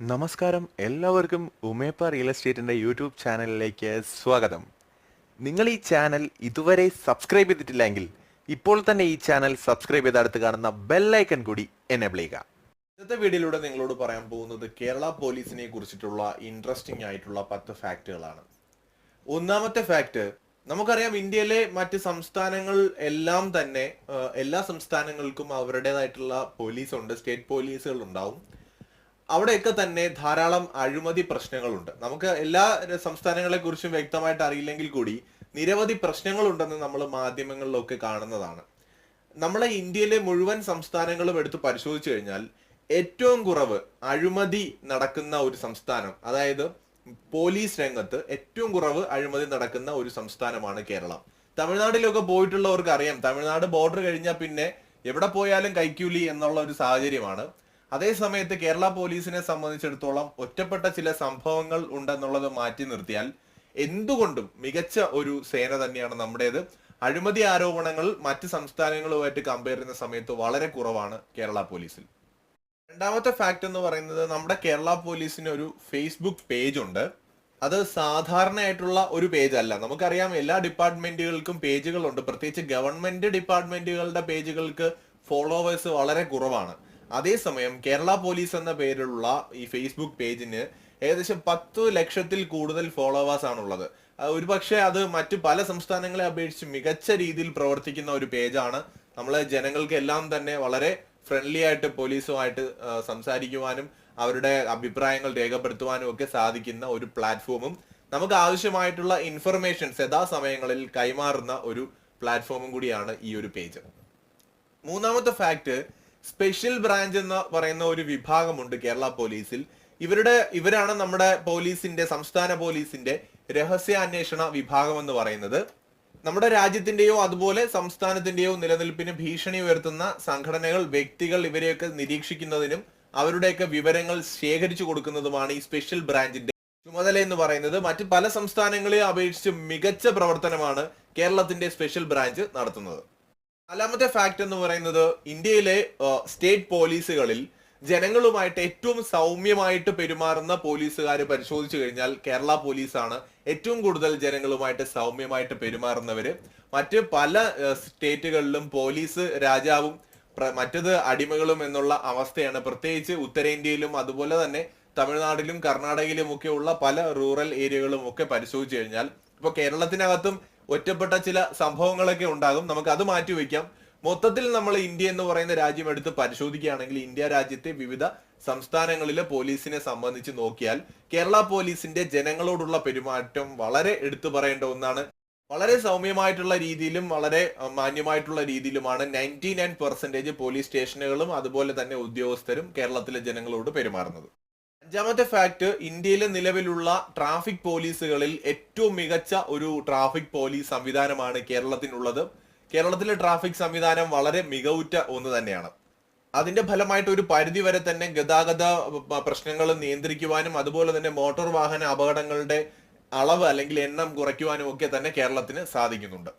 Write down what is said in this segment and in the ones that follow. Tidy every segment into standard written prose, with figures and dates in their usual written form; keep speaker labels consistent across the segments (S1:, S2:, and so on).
S1: നമസ്കാരം എല്ലാവർക്കും ഉമേപ്പ real എസ്റ്റേറ്റിന്റെ YouTube ചാനലിലേക്ക് സ്വാഗതം. നിങ്ങൾ ഈ ചാനൽ ഇതുവരെ സബ്സ്ക്രൈബ് ചെയ്തിട്ടില്ലെങ്കിൽ ഇപ്പോൾ തന്നെ ഈ ചാനൽ സബ്സ്ക്രൈബ് ചെയ്ത് അടുത്ത് കാണുന്ന ബെൽ ഐക്കൺ കൂടി എനേബിൾ ചെയ്യുക. ഇന്നത്തെ വീഡിയോയിലൂടെ നിങ്ങളോട് പറയാൻ പോകുന്നത് കേരള പോലീസിനെ കുറിച്ചിട്ടുള്ള ഇൻട്രസ്റ്റിംഗ് ആയിട്ടുള്ള 10 ഫാക്റ്റുകളാണ്. ഒന്നാമത്തെ ഫാക്ട്, നമുക്കറിയാം ഇന്ത്യയിലെ മറ്റ് സംസ്ഥാനങ്ങൾ എല്ലാം തന്നെ എല്ലാ സംസ്ഥാനങ്ങൾക്കും അവരുടേതായിട്ടുള്ള പോലീസ് ഉണ്ട്, സ്റ്റേറ്റ് പോലീസുകൾ ഉണ്ടാവും. അവിടെയൊക്കെ തന്നെ ധാരാളം അഴിമതി പ്രശ്നങ്ങളുണ്ട്. നമുക്ക് എല്ലാ സംസ്ഥാനങ്ങളെ കുറിച്ചും വ്യക്തമായിട്ട് അറിയില്ലെങ്കിൽ കൂടി നിരവധി പ്രശ്നങ്ങളുണ്ടെന്ന് നമ്മൾ മാധ്യമങ്ങളിലൊക്കെ കാണുന്നതാണ്. നമ്മളെ ഇന്ത്യയിലെ മുഴുവൻ സംസ്ഥാനങ്ങളും എടുത്ത് പരിശോധിച്ചു കഴിഞ്ഞാൽ ഏറ്റവും കുറവ് അഴിമതി നടക്കുന്ന ഒരു സംസ്ഥാനം, അതായത് പോലീസ് രംഗത്ത് ഏറ്റവും കുറവ് അഴിമതി നടക്കുന്ന ഒരു സംസ്ഥാനമാണ് കേരളം. തമിഴ്നാട്ടിലൊക്കെ പോയിട്ടുള്ളവർക്ക് അറിയാം, തമിഴ്നാട് ബോർഡർ കഴിഞ്ഞാൽ പിന്നെ എവിടെ പോയാലും കൈക്കൂലി എന്നുള്ള ഒരു സാഹചര്യമാണ്. അതേ സമയത്ത് കേരള പോലീസിനെ സംബന്ധിച്ചിടത്തോളം ഒറ്റപ്പെട്ട ചില സംഭവങ്ങൾ ഉണ്ടെന്നുള്ളത് മാറ്റി നിർത്തിയാൽ എന്തുകൊണ്ടും മികച്ച ഒരു സേന തന്നെയാണ് നമ്മുടേത്. അഴിമതി ആരോപണങ്ങൾ മറ്റ് സംസ്ഥാനങ്ങളുമായിട്ട് കമ്പയർ ചെയ്യുന്ന സമയത്ത് വളരെ കുറവാണ് കേരള പോലീസിൽ. രണ്ടാമത്തെ ഫാക്ട് എന്ന് പറയുന്നത്, നമ്മുടെ കേരള പോലീസിന് ഒരു ഫേസ്ബുക്ക് പേജ് ഉണ്ട്. അത് സാധാരണയായിട്ടുള്ള ഒരു പേജ് അല്ല. നമുക്കറിയാം എല്ലാ ഡിപ്പാർട്ട്മെന്റുകൾക്കും പേജുകളുണ്ട്, പ്രത്യേകിച്ച് ഗവൺമെന്റ് ഡിപ്പാർട്ട്മെന്റുകളുടെ പേജുകൾക്ക് ഫോളോവേഴ്സ് വളരെ കുറവാണ്. അതേസമയം കേരള പോലീസ് എന്ന പേരിലുള്ള ഈ ഫേസ്ബുക്ക് പേജിന് ഏകദേശം 10 ലക്ഷത്തിൽ കൂടുതൽ ഫോളോവേഴ്സ് ആണുള്ളത്. ഒരുപക്ഷെ അത് മറ്റു പല സംസ്ഥാനങ്ങളെ അപേക്ഷിച്ച് മികച്ച രീതിയിൽ പ്രവർത്തിക്കുന്ന ഒരു പേജാണ്. നമ്മളെ ജനങ്ങൾക്ക് എല്ലാം തന്നെ വളരെ ഫ്രണ്ട്ലി ആയിട്ട് പോലീസുമായിട്ട് സംസാരിക്കുവാനും അവരുടെ അഭിപ്രായങ്ങൾ രേഖപ്പെടുത്തുവാനും ഒക്കെ സാധിക്കുന്ന ഒരു പ്ലാറ്റ്ഫോമും നമുക്ക് ആവശ്യമായിട്ടുള്ള ഇൻഫർമേഷൻസ് യഥാസമയങ്ങളിൽ കൈമാറുന്ന ഒരു പ്ലാറ്റ്ഫോമും കൂടിയാണ് ഈ ഒരു പേജ്. മൂന്നാമത്തെ ഫാക്ട്, സ്പെഷ്യൽ ബ്രാഞ്ച് എന്ന് പറയുന്ന ഒരു വിഭാഗമുണ്ട് കേരള പോലീസിൽ. ഇവരാണ് നമ്മുടെ പോലീസിന്റെ, സംസ്ഥാന പോലീസിന്റെ രഹസ്യാന്വേഷണ വിഭാഗം എന്ന് പറയുന്നത്. നമ്മുടെ രാജ്യത്തിന്റെയോ അതുപോലെ സംസ്ഥാനത്തിന്റെയോ നിലനിൽപ്പിന് ഭീഷണി ഉയർത്തുന്ന സംഘടനകൾ, വ്യക്തികൾ ഇവരെയൊക്കെ നിരീക്ഷിക്കുന്നതിനും അവരുടെയൊക്കെ വിവരങ്ങൾ ശേഖരിച്ചു കൊടുക്കുന്നതുമാണ് ഈ സ്പെഷ്യൽ ബ്രാഞ്ചിന്റെ ചുമതല എന്ന് പറയുന്നത്. മറ്റ് പല സംസ്ഥാനങ്ങളെ അപേക്ഷിച്ച് മികച്ച പ്രവർത്തനമാണ് കേരളത്തിന്റെ സ്പെഷ്യൽ ബ്രാഞ്ച് നടത്തുന്നത്. നാലാമത്തെ ഫാക്ട് എന്ന് പറയുന്നത്, ഇന്ത്യയിലെ സ്റ്റേറ്റ് പോലീസുകളിൽ ജനങ്ങളുമായിട്ട് ഏറ്റവും സൗമ്യമായിട്ട് പെരുമാറുന്ന പോലീസുകാർ പരിശോധിച്ചു കഴിഞ്ഞാൽ കേരള പോലീസാണ് ഏറ്റവും കൂടുതൽ ജനങ്ങളുമായിട്ട് സൗമ്യമായിട്ട് പെരുമാറുന്നവര്. മറ്റ് പല സ്റ്റേറ്റുകളിലും പോലീസ് രാജാവും മറ്റത് അടിമകളും എന്നുള്ള അവസ്ഥയാണ്. പ്രത്യേകിച്ച് ഉത്തരേന്ത്യയിലും അതുപോലെ തന്നെ തമിഴ്നാട്ടിലും കർണാടകയിലും ഒക്കെ ഉള്ള പല റൂറൽ ഏരിയകളും ഒക്കെ പരിശോധിച്ചു കഴിഞ്ഞാൽ ഇപ്പൊ കേരളത്തിനകത്തും ഒറ്റപ്പെട്ട ചില സംഭവങ്ങളൊക്കെ ഉണ്ടാകും. നമുക്ക് അത് മാറ്റിവെക്കാം. മൊത്തത്തിൽ നമ്മൾ ഇന്ത്യ എന്ന് പറയുന്ന രാജ്യം എടുത്ത് പരിശോധിക്കുകയാണെങ്കിൽ ഇന്ത്യ രാജ്യത്തെ വിവിധ സംസ്ഥാനങ്ങളിലെ പോലീസിനെ സംബന്ധിച്ച് നോക്കിയാൽ കേരള പോലീസിന്റെ ജനങ്ങളോടുള്ള പെരുമാറ്റം വളരെ എടുത്തു പറയേണ്ട ഒന്നാണ്. വളരെ സൗമ്യമായിട്ടുള്ള രീതിയിലും വളരെ മാന്യമായിട്ടുള്ള രീതിയിലുമാണ് 99% പോലീസ് സ്റ്റേഷനുകളും അതുപോലെ തന്നെ ഉദ്യോഗസ്ഥരും കേരളത്തിലെ ജനങ്ങളോട് പെരുമാറുന്നത്. അഞ്ചാമത്തെ ഫാക്ട്, ഇന്ത്യയിലെ നിലവിലുള്ള ട്രാഫിക് പോലീസുകളിൽ ഏറ്റവും മികച്ച ഒരു ട്രാഫിക് പോലീസ് സംവിധാനമാണ് കേരളത്തിനുള്ളത്. കേരളത്തിലെ ട്രാഫിക് സംവിധാനം വളരെ മികവുറ്റ ഒന്ന് തന്നെയാണ്. അതിന്റെ ഫലമായിട്ട് ഒരു പരിധി വരെ തന്നെ ഗതാഗത പ്രശ്നങ്ങൾ നിയന്ത്രിക്കുവാനും അതുപോലെ തന്നെ മോട്ടോർ വാഹന അപകടങ്ങളുടെ അളവ് അല്ലെങ്കിൽ എണ്ണം കുറയ്ക്കുവാനും ഒക്കെ തന്നെ കേരളത്തിന് സാധിക്കുന്നുണ്ട്.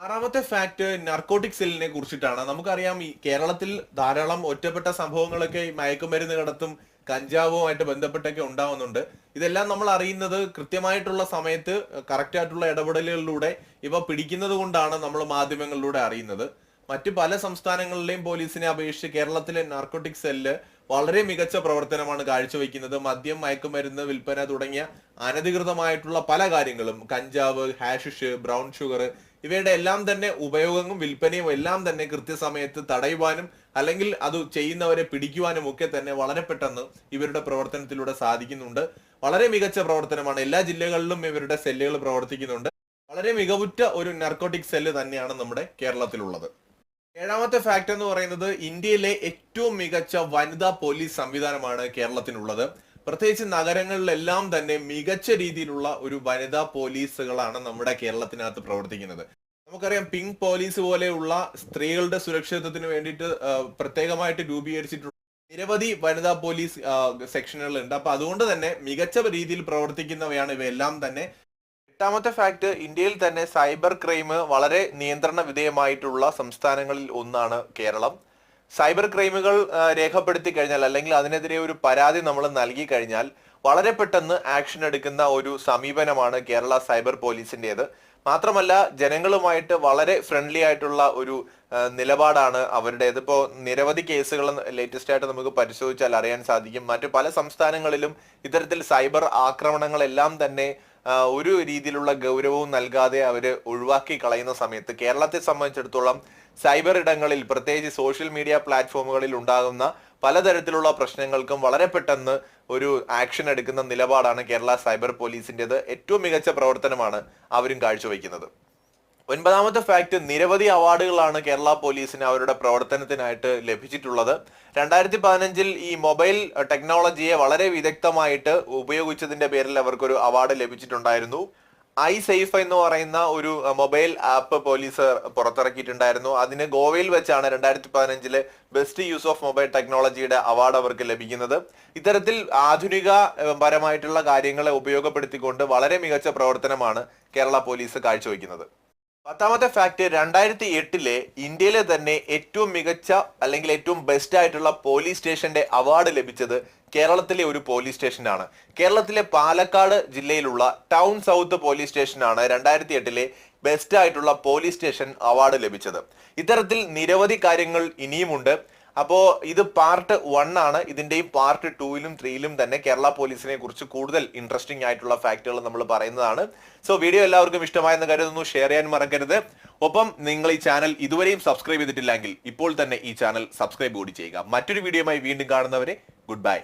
S1: ആറാമത്തെ ഫാക്ട്, നർക്കോട്ടിക് സെല്ലിനെ കുറിച്ചിട്ടാണ്. നമുക്കറിയാം ഈ കേരളത്തിൽ ധാരാളം ഒറ്റപ്പെട്ട സംഭവങ്ങളൊക്കെ മയക്കുമരുന്ന് കടത്തും കഞ്ചാവുമായിട്ട് ബന്ധപ്പെട്ടൊക്കെ ഉണ്ടാവുന്നുണ്ട്. ഇതെല്ലാം നമ്മൾ അറിയുന്നത് കൃത്യമായിട്ടുള്ള സമയത്ത് കറക്റ്റ് ആയിട്ടുള്ള ഇടപെടലുകളിലൂടെ ഇവ പിടിക്കുന്നത് കൊണ്ടാണ് നമ്മൾ മാധ്യമങ്ങളിലൂടെ അറിയുന്നത്. മറ്റു പല സംസ്ഥാനങ്ങളിലെയും പോലീസിനെ അപേക്ഷിച്ച് കേരളത്തിലെ നാർക്കോട്ടിക് സെല്ല് വളരെ മികച്ച പ്രവർത്തനമാണ് കാഴ്ചവെക്കുന്നത്. മദ്യം, മയക്കുമരുന്ന് വിൽപ്പന തുടങ്ങിയ അനധികൃതമായിട്ടുള്ള പല കാര്യങ്ങളും, കഞ്ചാവ്, ഹാഷിഷ്, ബ്രൗൺ ഷുഗർ, ഇവയുടെ എല്ലാം തന്നെ ഉപയോഗവും വിൽപ്പനയും എല്ലാം തന്നെ കൃത്യസമയത്ത് തടയുവാനും അല്ലെങ്കിൽ അത് ചെയ്യുന്നവരെ പിടിക്കുവാനും ഒക്കെ തന്നെ വളരെ പെട്ടെന്ന് ഇവരുടെ പ്രവർത്തനത്തിലൂടെ സാധിക്കുന്നുണ്ട്. വളരെ മികച്ച പ്രവർത്തനമാണ്. എല്ലാ ജില്ലകളിലും ഇവരുടെ സെല്ലുകൾ പ്രവർത്തിക്കുന്നുണ്ട്. വളരെ മികവുറ്റ ഒരു നർക്കോട്ടിക് സെല്ല് തന്നെയാണ് നമ്മുടെ കേരളത്തിലുള്ളത്. ഏഴാമത്തെ ഫാക്ട് എന്ന് പറയുന്നത്, ഇന്ത്യയിലെ ഏറ്റവും മികച്ച വനിതാ പോലീസ് സംവിധാനമാണ് കേരളത്തിനുള്ളത്. പ്രത്യേകിച്ച് നഗരങ്ങളിലെല്ലാം തന്നെ മികച്ച രീതിയിലുള്ള ഒരു വനിതാ പോലീസുകളാണ് നമ്മുടെ കേരളത്തിനകത്ത് പ്രവർത്തിക്കുന്നത്. നമുക്കറിയാം പിങ്ക് പോലീസ് പോലെയുള്ള സ്ത്രീകളുടെ സുരക്ഷിതത്വത്തിന് വേണ്ടിയിട്ട് പ്രത്യേകമായിട്ട് രൂപീകരിച്ചിട്ടുള്ള നിരവധി വനിതാ പോലീസ് സെക്ഷനുകളുണ്ട്. അപ്പൊ അതുകൊണ്ട് തന്നെ മികച്ച രീതിയിൽ പ്രവർത്തിക്കുന്നവയാണ് ഇവയെല്ലാം തന്നെ. എട്ടാമത്തെ ഫാക്ട്, ഇന്ത്യയിൽ തന്നെ സൈബർ ക്രൈം വളരെ നിയന്ത്രണ വിധേയമായിട്ടുള്ള സംസ്ഥാനങ്ങളിൽ ഒന്നാണ് കേരളം. സൈബർ ക്രൈമുകൾ രേഖപ്പെടുത്തി കഴിഞ്ഞാൽ അല്ലെങ്കിൽ അതിനെതിരെ ഒരു പരാതി നമ്മൾ നൽകി കഴിഞ്ഞാൽ വളരെ പെട്ടെന്ന് ആക്ഷൻ എടുക്കുന്ന ഒരു സമീപനമാണ് കേരള സൈബർ പോലീസിന്റേത്. മാത്രമല്ല ജനങ്ങളുമായിട്ട് വളരെ ഫ്രണ്ട്ലി ആയിട്ടുള്ള ഒരു നിലപാടാണ് അവരുടേത്. ഇപ്പോൾ നിരവധി കേസുകൾ ലേറ്റസ്റ്റ് ആയിട്ട് നമുക്ക് പരിശോധിച്ചാൽ അറിയാൻ സാധിക്കും. മറ്റു പല സംസ്ഥാനങ്ങളിലും ഇത്തരത്തിൽ സൈബർ ആക്രമണങ്ങളെല്ലാം തന്നെ ഒരു രീതിയിലുള്ള ഗൗരവവും നൽകാതെ അവര് ഒഴിവാക്കി കളയുന്ന സമയത്ത് കേരളത്തെ സംബന്ധിച്ചിടത്തോളം സൈബർ ഇടങ്ങളിൽ പ്രത്യേകിച്ച് സോഷ്യൽ മീഡിയ പ്ലാറ്റ്ഫോമുകളിൽ ഉണ്ടാകുന്ന പലതരത്തിലുള്ള പ്രശ്നങ്ങൾക്കും വളരെ പെട്ടെന്ന് ഒരു ആക്ഷൻ എടുക്കുന്ന നിലപാടാണ് കേരള സൈബർ പോലീസിന്റേത്. ഏറ്റവും മികച്ച പ്രവർത്തനമാണ് അവരും കാഴ്ചവെക്കുന്നത്. 9ാമത്തെ ഫാക്ട്, നിരവധി അവാർഡുകളാണ് കേരള പോലീസിന് അവരുടെ പ്രവർത്തനത്തിനായിട്ട് ലഭിച്ചിട്ടുള്ളത്. 2015 ഈ മൊബൈൽ ടെക്നോളജിയെ വളരെ വിദഗ്ധമായിട്ട് ഉപയോഗിച്ചതിന്റെ പേരിൽ അവർക്കൊരു അവാർഡ് ലഭിച്ചിട്ടുണ്ടായിരുന്നു. ഐ സേഫ് എന്ന് പറയുന്ന ഒരു മൊബൈൽ ആപ്പ് പോലീസ് പുറത്തിറക്കിയിട്ടുണ്ടായിരുന്നു. അതിന് ഗോവയിൽ വെച്ചാണ് 2015 ബെസ്റ്റ് യൂസ് ഓഫ് മൊബൈൽ ടെക്നോളജിയുടെ അവാർഡ് അവർക്ക് ലഭിക്കുന്നത്. ഇത്തരത്തിൽ ആധുനിക പരമായിട്ടുള്ള കാര്യങ്ങളെ ഉപയോഗപ്പെടുത്തിക്കൊണ്ട് വളരെ മികച്ച പ്രവർത്തനമാണ് കേരള പോലീസ് കാഴ്ചവെക്കുന്നത്. 10ാമത്തെ ഫാക്ട്, 2008 ഇന്ത്യയിലെ തന്നെ ഏറ്റവും മികച്ച അല്ലെങ്കിൽ ഏറ്റവും ബെസ്റ്റ് ആയിട്ടുള്ള പോലീസ് സ്റ്റേഷന്റെ അവാർഡ് ലഭിച്ചത് കേരളത്തിലെ ഒരു പോലീസ് സ്റ്റേഷനാണ്. കേരളത്തിലെ പാലക്കാട് ജില്ലയിലുള്ള ടൗൺ സൗത്ത് പോലീസ് സ്റ്റേഷനാണ് 2008 ബെസ്റ്റ് ആയിട്ടുള്ള പോലീസ് സ്റ്റേഷൻ അവാർഡ് ലഭിച്ചത്. ഇത്തരത്തിൽ നിരവധി കാര്യങ്ങൾ ഇനിയുമുണ്ട്. അപ്പോ ഇത് പാർട്ട് 1 ആണ്. ഇതിന്റെയും പാർട്ട് 2ലും 3ലും തന്നെ കേരള പോലീസിനെ കുറിച്ച് കൂടുതൽ ഇൻട്രസ്റ്റിംഗ് ആയിട്ടുള്ള ഫാക്ടുകൾ നമ്മൾ പറയുന്നതാണ്. സോ വീഡിയോ എല്ലാവർക്കും ഇഷ്ടമായെന്ന് കരുതുന്നു. ഷെയർ ചെയ്യാൻ മറക്കരുത്. ഒപ്പം നിങ്ങൾ ഈ ചാനൽ ഇതുവരെയും സബ്സ്ക്രൈബ് ചെയ്തിട്ടില്ലെങ്കിൽ ഇപ്പോൾ തന്നെ ഈ ചാനൽ സബ്സ്ക്രൈബ് കൂടി ചെയ്യുക. മറ്റൊരു വീഡിയോയുമായി വീണ്ടും കാണുന്നവരെ ഗുഡ് ബൈ.